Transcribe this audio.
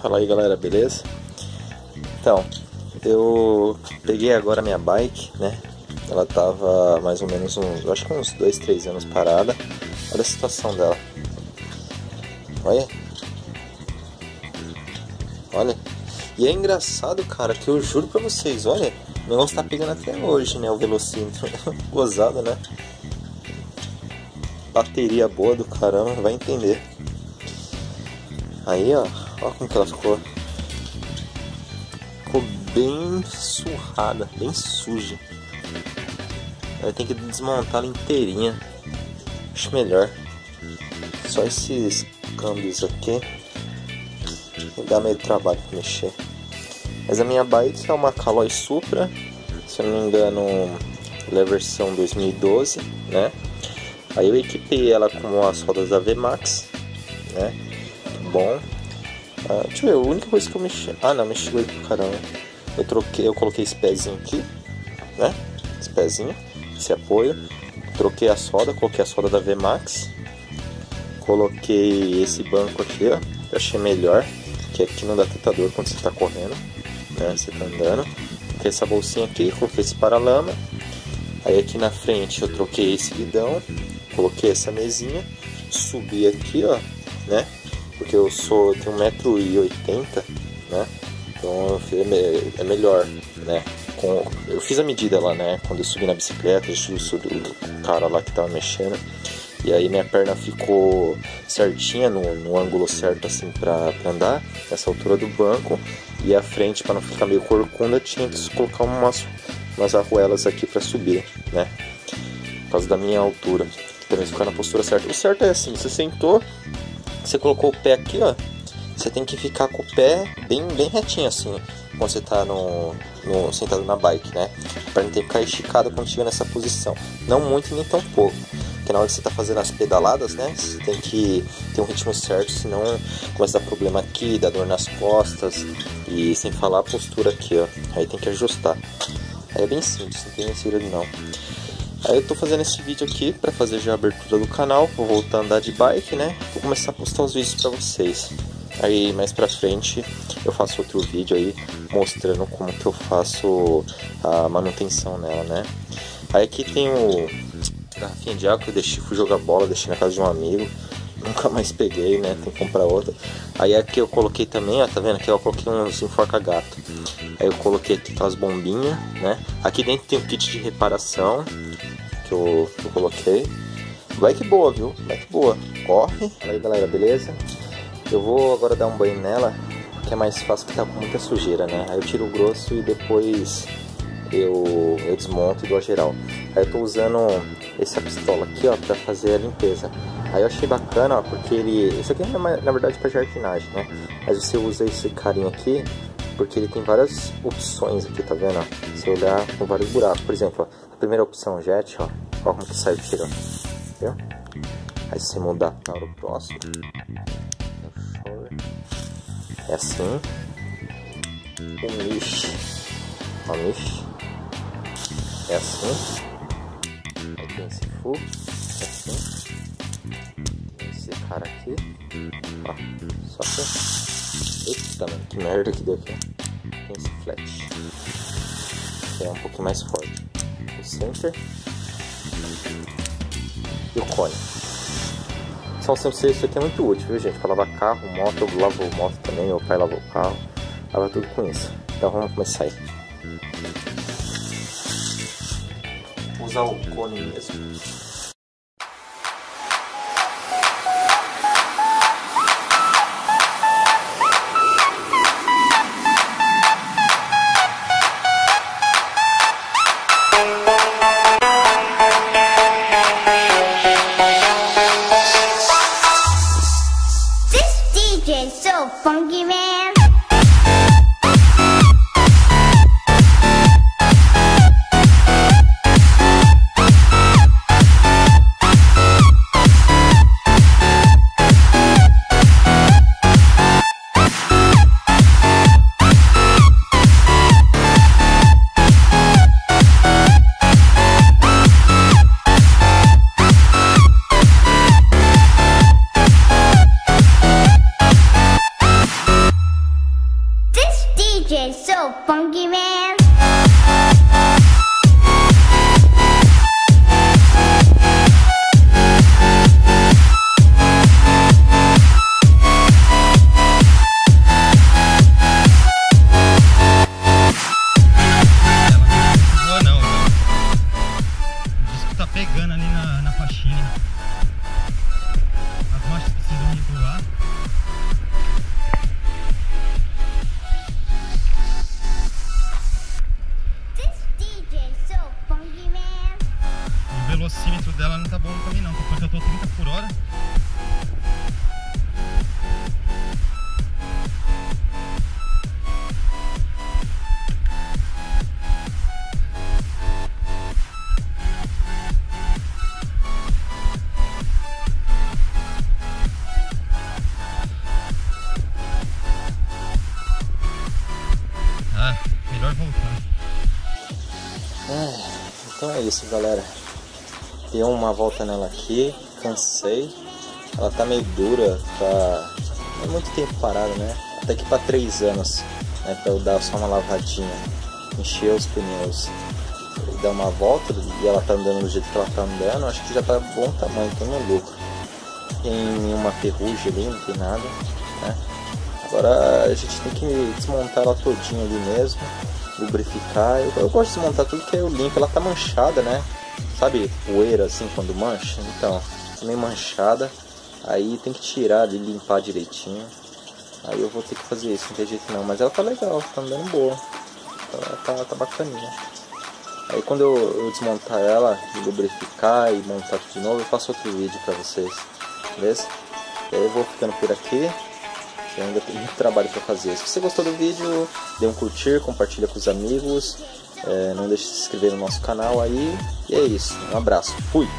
Fala aí galera, beleza? Então, eu peguei agora a minha bike, né? Ela tava mais ou menos eu acho que uns 2, 3 anos parada. Olha a situação dela. Olha. Olha. E é engraçado, cara, que eu juro pra vocês, olha, o negócio tá pegando até hoje, né? O velocímetro. Gozado, né? Bateria boa do caramba, vai entender. Aí, ó como que ela ficou. Ficou bem surrada, bem suja. Aí tem que desmontar ela inteirinha. Acho melhor. Só esses câmbios aqui dá meio trabalho pra mexer. Mas a minha bike é uma Caloi Supra, se eu não me engano, ela é a versão 2012, né? Aí eu equipei ela com as rodas da VMAX, né? Muito bom. Deixa eu ver, a única coisa que eu mexi... não, mexi ele pra caramba. Eu coloquei esse pezinho aqui, né? Esse pezinho, esse apoio. Troquei a solda, coloquei a solda da VMAX. Coloquei esse banco aqui, ó. Eu achei melhor, que aqui não dá tanta dor quando você tá correndo, né? Você tá andando. Coloquei essa bolsinha aqui, coloquei esse paralama. Aí aqui na frente eu troquei esse guidão. Coloquei essa mesinha. Subi aqui, ó, né? Porque eu tenho 1,80 m, né? Então é melhor, né? Eu fiz a medida lá, né? Quando eu subi na bicicleta, o cara lá que tava mexendo. E aí minha perna ficou certinha, no ângulo certo assim pra andar, nessa altura do banco. E a frente, para não ficar meio corcunda, tinha que colocar umas arruelas aqui pra subir, né? Por causa da minha altura, pra ficar na postura certa. O certo é assim, você sentou, você colocou o pé aqui, ó. Você tem que ficar com o pé bem retinho assim, quando você tá sentado na bike, né? A perna tem que ficar esticada quando estiver nessa posição. Não muito nem tão pouco. Porque na hora que você tá fazendo as pedaladas, né? Você tem que ter um ritmo certo, senão começa a dar problema aqui, dá dor nas costas. E sem falar a postura aqui, ó. Aí tem que ajustar. Aí é bem simples, não tem segredo não. Aí eu tô fazendo esse vídeo aqui pra fazer já a abertura do canal. Vou voltar a andar de bike, né? Vou começar a postar os vídeos pra vocês. Aí mais pra frente eu faço outro vídeo aí mostrando como que eu faço a manutenção nela, né? Aí aqui tem o garrafinha de água que eu fui jogar bola, deixei na casa de um amigo. Nunca mais peguei, né? Tem que comprar outra. Aí aqui eu coloquei também, ó, tá vendo? Aqui eu coloquei uns enforca-gato. Aí eu coloquei aqui aquelas bombinhas, né? Aqui dentro tem um kit de reparação que eu coloquei. Bike boa, viu? Bike boa. Corre. Fala aí, galera, beleza? Eu vou agora dar um banho nela, que é mais fácil, que tá com muita sujeira, né? Aí eu tiro o grosso e depois eu desmonto e dou a geral. Aí eu tô usando essa pistola aqui, ó, pra fazer a limpeza. Aí eu achei bacana, ó, porque isso aqui é na verdade pra jardinagem, né? Mas você usa esse carinha aqui, porque ele tem várias opções aqui, tá vendo? Ó? Você olhar com vários buracos. Por exemplo, ó, a primeira opção jet, ó como que sai tirando, viu? Aí se você mudar para o próximo, é assim. O niche, ó, niche, é assim. Aí tem esse full, é assim. Esse cara aqui, ó, só que, eita, mano, que merda que deu aqui. Tem esse flat, que é um pouquinho mais forte. O center e o cone. São sempre isso aqui é muito útil, viu, gente? Para lavar carro, moto, eu lavo moto também, meu pai lavou o carro, lava tudo com isso. Então vamos começar aí. Vou usar o cone mesmo. So funky, man. DJ so funky, man. Pegando ali na faixinha. As marchas precisam regular. O velocímetro dela não tá bom pra mim não, porque eu tô 30 por hora. Melhor voltar. Então é isso, galera. Dei uma volta nela aqui, cansei. Ela tá meio dura, tá é muito tempo parada, né? Até que para 3 anos, né? Pra eu dar só uma lavadinha, encher os pneus e dar uma volta. E ela tá andando do jeito que ela tá andando, acho que já tá bom tamanho, tem um lucro. Tem nenhuma ferrugem ali, não tem nada, né? Agora a gente tem que desmontar ela todinha ali mesmo, lubrificar. Eu gosto de desmontar tudo que eu limpo. Ela tá manchada, né? Sabe poeira assim quando mancha? Então, tá meio manchada. Aí tem que tirar ali, limpar direitinho. Aí eu vou ter que fazer isso, não tem jeito não. Mas ela tá legal, tá andando boa. Ela tá bacaninha. Aí quando eu desmontar ela, lubrificar e montar tudo de novo, eu faço outro vídeo pra vocês. Beleza? E aí eu vou ficando por aqui. Eu ainda tem muito trabalho para fazer. Se você gostou do vídeo, dê um curtir, compartilha com os amigos, não deixe de se inscrever no nosso canal aí. E é isso, um abraço, fui!